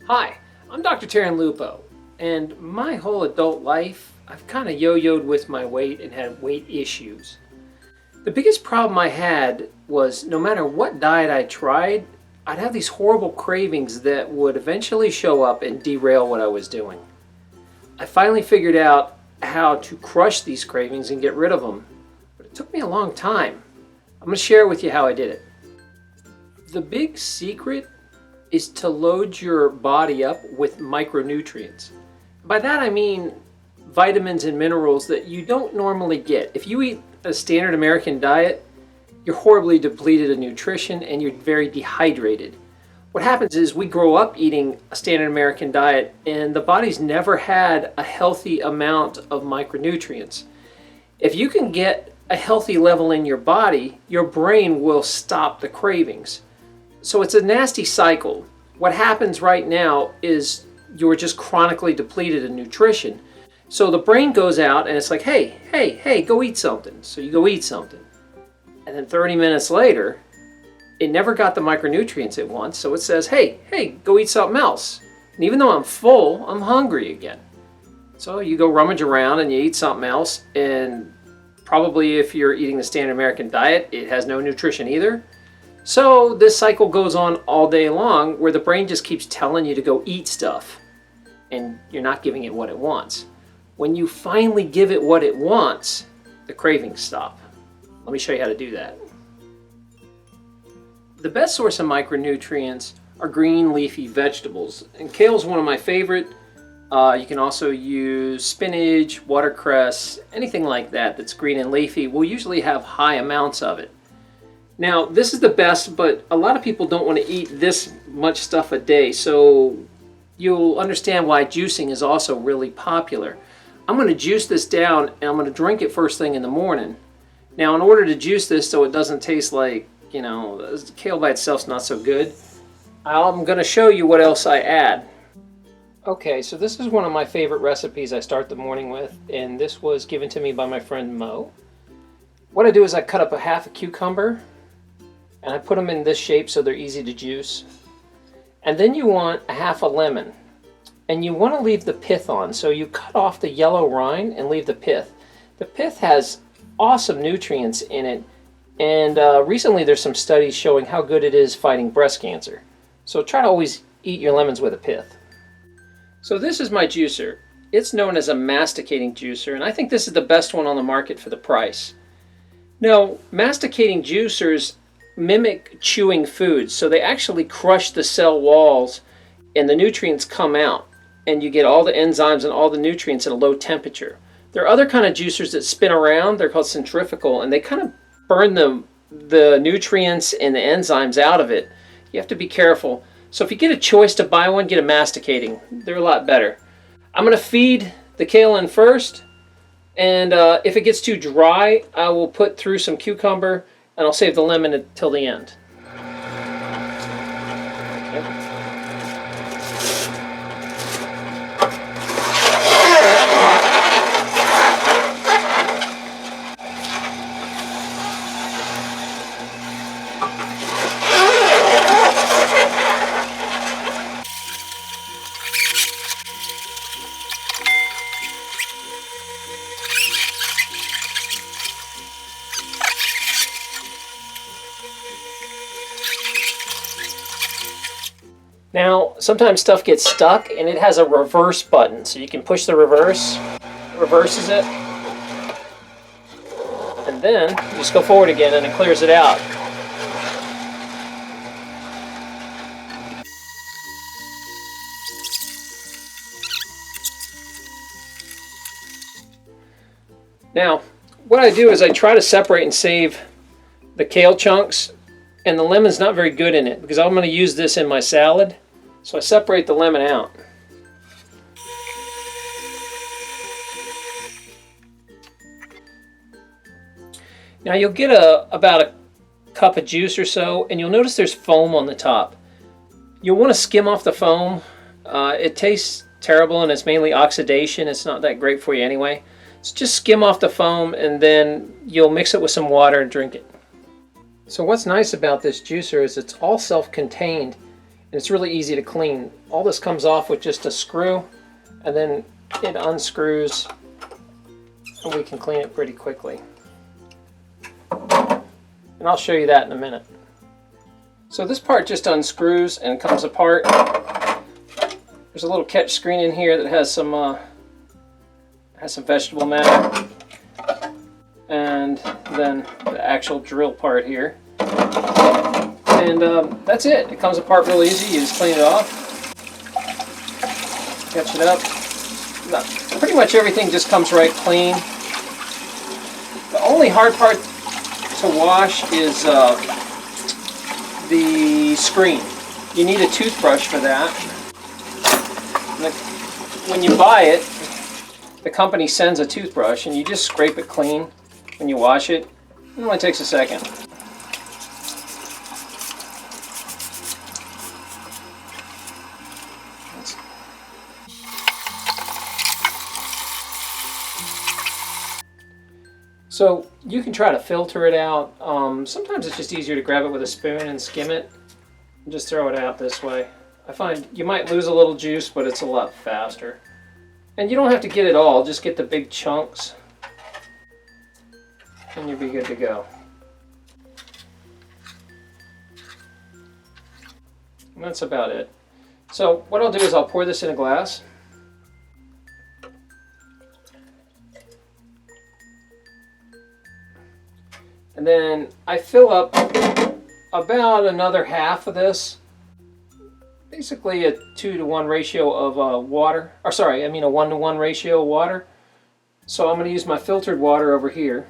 Hi, I'm Dr. Taryn Lupo, and my whole adult life, I've kind of yo-yoed with my weight and had weight issues. The biggest problem I had was no matter what diet I tried, I'd have these horrible cravings that would eventually show up and derail what I was doing. I finally figured out how to crush these cravings and get rid of them, but it took me a long time. I'm going to share with you how I did it. The big secret is to load your body up with micronutrients. By that I mean vitamins and minerals that you don't normally get. If you eat a standard American diet, you're horribly depleted of nutrition and you're very dehydrated. What happens is we grow up eating a standard American diet and the body's never had a healthy amount of micronutrients. If you can get a healthy level in your body, your brain will stop the cravings. So it's a nasty cycle. What happens right now is you're just chronically depleted in nutrition. So the brain goes out and it's like, hey, go eat something. So you go eat something. And then 30 minutes later, it never got the micronutrients it wants. So it says, hey, go eat something else. And even though I'm full, I'm hungry again. So you go rummage around and you eat something else. And probably if you're eating the standard American diet, it has no nutrition either. So this cycle goes on all day long where the brain just keeps telling you to go eat stuff and you're not giving it what it wants. When you finally give it what it wants, the cravings stop. Let me show you how to do that. The best source of micronutrients are green leafy vegetables, and kale is one of my favorite. You can also use spinach, watercress, anything like that that's green and leafy will usually have high amounts of it. Now, this is the best, but a lot of people don't want to eat this much stuff a day, so you'll understand why juicing is also really popular. I'm going to juice this down, and I'm going to drink it first thing in the morning. Now, in order to juice this so it doesn't taste like, kale by itself is not so good, I'm going to show you what else I add. Okay, so this is one of my favorite recipes I start the morning with, and this was given to me by my friend Mo. What I do is I cut up a half a cucumber, and I put them in this shape so they're easy to juice. And then you want a half a lemon. And you want to leave the pith on. So you cut off the yellow rind and leave the pith. The pith has awesome nutrients in it. And recently there's some studies showing how good it is fighting breast cancer. So try to always eat your lemons with a pith. So this is my juicer. It's known as a masticating juicer. And I think this is the best one on the market for the price. Now, masticating juicers mimic chewing foods, so they actually crush the cell walls and the nutrients come out and you get all the enzymes and all the nutrients at a low temperature. There are other kind of juicers that spin around. They're called centrifugal, and they kind of burn the nutrients and the enzymes out of it. You have to be careful. So if you get a choice to buy one, get a masticating. They're a lot better. I'm going to feed the kale in first, and if it gets too dry, I will put through some cucumber and I'll save the lemon until the end. Okay. Now, sometimes stuff gets stuck and it has a reverse button. So you can push the reverse, it reverses it. And then you just go forward again and it clears it out. Now, what I do is I try to separate and save the kale chunks, and the lemon's not very good in it because I'm going to use this in my salad. So I separate the lemon out. Now you'll get about a cup of juice or so, and you'll notice there's foam on the top. You'll want to skim off the foam. It tastes terrible and it's mainly oxidation. It's not that great for you anyway. So just skim off the foam and then you'll mix it with some water and drink it. So what's nice about this juicer is it's all self-contained, And it's really easy to clean. All this comes off with just a screw, and then it unscrews, and we can clean it pretty quickly. And I'll show you that in a minute. So this part just unscrews and comes apart. There's a little catch screen in here that has some vegetable matter, and then the actual drill part here. And that's it. It comes apart real easy. You just clean it off, catch it up. Pretty much everything just comes right clean. The only hard part to wash is the screen. You need a toothbrush for that. When you buy it, the company sends a toothbrush, and you just scrape it clean when you wash it. It only takes a second. So you can try to filter it out. Sometimes it's just easier to grab it with a spoon and skim it and just throw it out this way. I find you might lose a little juice, but it's a lot faster. And you don't have to get it all, just get the big chunks and you'll be good to go. And that's about it. So what I'll do is I'll pour this in a glass. And then I fill up about another half of this. Basically a 2-to-1 ratio of water. Or sorry, I mean a 1-to-1 ratio of water. So I'm going to use my filtered water over here.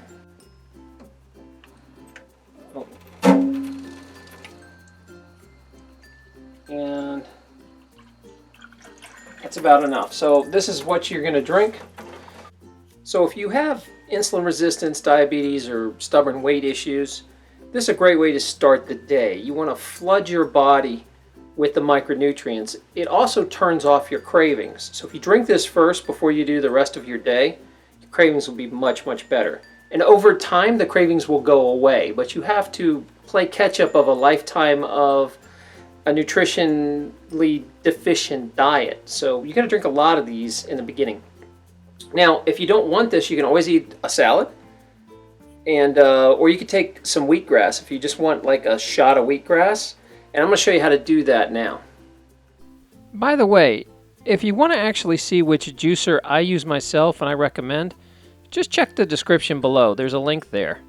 And that's about enough. So this is what you're going to drink. So if you have insulin resistance, diabetes, or stubborn weight issues, this is a great way to start the day. You want to flood your body with the micronutrients. It also turns off your cravings. So if you drink this first before you do the rest of your day, your cravings will be much, much better. And over time, the cravings will go away, but you have to play catch up of a lifetime of a nutritionally deficient diet. So you're going to drink a lot of these in the beginning. Now, if you don't want this, you can always eat a salad, and or you could take some wheatgrass if you just want like a shot of wheatgrass. And I'm going to show you how to do that now. By the way, if you want to actually see which juicer I use myself and I recommend, just check the description below. There's a link there.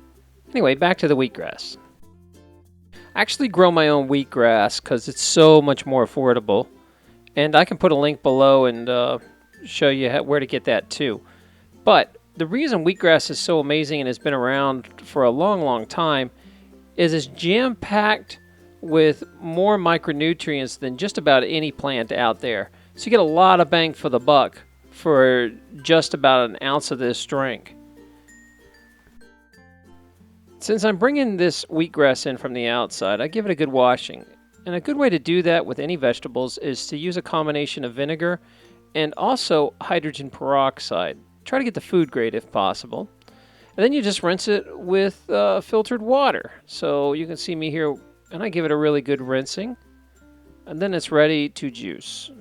Anyway, back to the wheatgrass. I actually grow my own wheatgrass because it's so much more affordable. And I can put a link below and show you where to get that too. But the reason wheatgrass is so amazing and has been around for a long, long time is it's jam-packed with more micronutrients than just about any plant out there. So you get a lot of bang for the buck for just about an ounce of this drink. Since I'm bringing this wheatgrass in from the outside, I give it a good washing. And a good way to do that with any vegetables is to use a combination of vinegar and also hydrogen peroxide. Try to get the food grade if possible. And then you just rinse it with filtered water. So you can see me here, and I give it a really good rinsing. And then it's ready to juice.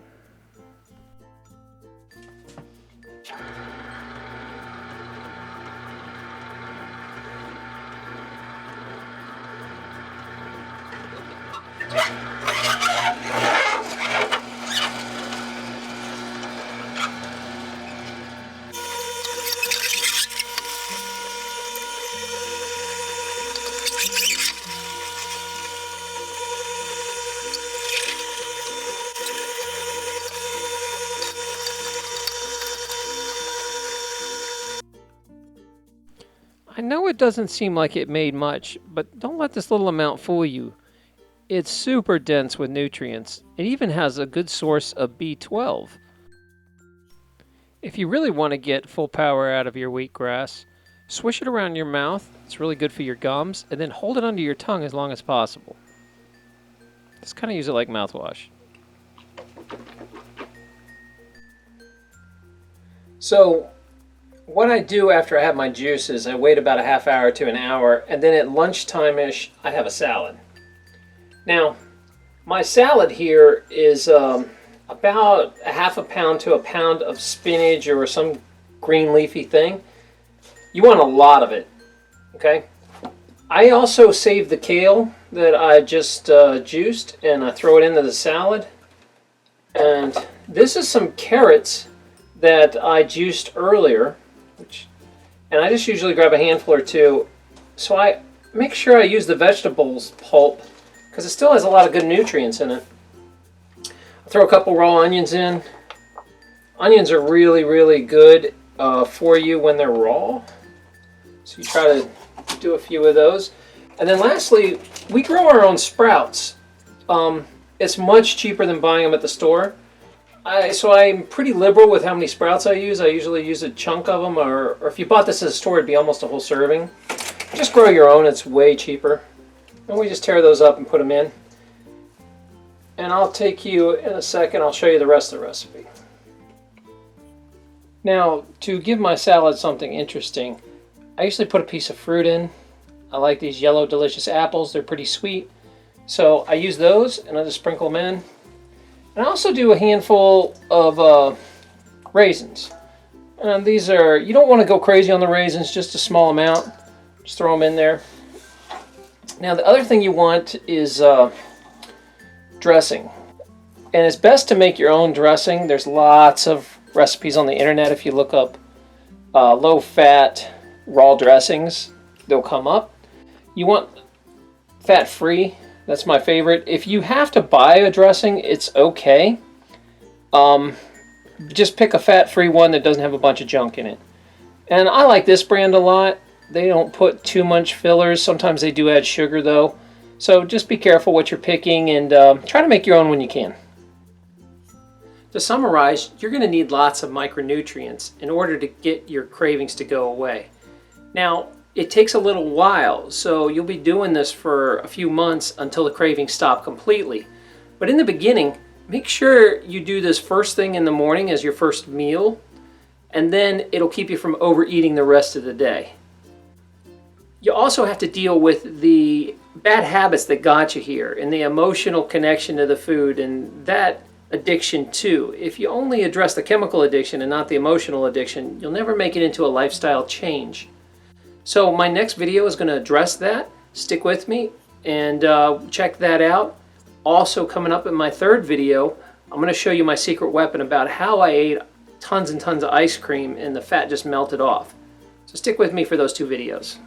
I know it doesn't seem like it made much, but don't let this little amount fool you. It's super dense with nutrients. It even has a good source of B12. If you really want to get full power out of your wheatgrass, swish it around your mouth. It's really good for your gums, and then hold it under your tongue as long as possible. Just kind of use it like mouthwash. So what I do after I have my juice is I wait about a half hour to an hour, and then at lunchtime-ish I have a salad. Now, My salad here is about a half a pound to a pound of spinach or some green leafy thing. You want a lot of it, okay? I also save the kale that I just juiced, and I throw it into the salad. And this is some carrots that I juiced earlier, and I just usually grab a handful or two. So I make sure I use the vegetables pulp because it still has a lot of good nutrients in it. I throw a couple raw onions in. Onions are really, really good for you when they're raw. So you try to do a few of those. And then lastly, we grow our own sprouts. It's much cheaper than buying them at the store. So I'm pretty liberal with how many sprouts I use. I usually use a chunk of them, or if you bought this at a store, it'd be almost a whole serving. Just grow your own, it's way cheaper. And we just tear those up and put them in. And I'll take you in a second, I'll show you the rest of the recipe. Now, to give my salad something interesting, I usually put a piece of fruit in. I like these yellow delicious apples, they're pretty sweet. So I use those and I just sprinkle them in. And I also do a handful of raisins. And these are, you don't want to go crazy on the raisins, just a small amount. Just throw them in there. Now the other thing you want is dressing. And it's best to make your own dressing. There's lots of recipes on the internet. If you look up low-fat raw dressings, they'll come up. You want fat-free. That's my favorite. If you have to buy a dressing, it's okay. Just pick a fat-free one that doesn't have a bunch of junk in it. And I like this brand a lot. They don't put too much fillers. Sometimes they do add sugar though. So just be careful what you're picking and try to make your own when you can. To summarize, you're going to need lots of micronutrients in order to get your cravings to go away. Now, it takes a little while, so you'll be doing this for a few months until the cravings stop completely. But in the beginning, make sure you do this first thing in the morning as your first meal, and then it'll keep you from overeating the rest of the day. You also have to deal with the bad habits that got you here and the emotional connection to the food and that addiction too. If you only address the chemical addiction and not the emotional addiction, you'll never make it into a lifestyle change. So my next video is going to address that. Stick with me and check that out. Also coming up in my third video, I'm going to show you my secret weapon about how I ate tons and tons of ice cream and the fat just melted off. So stick with me for those two videos.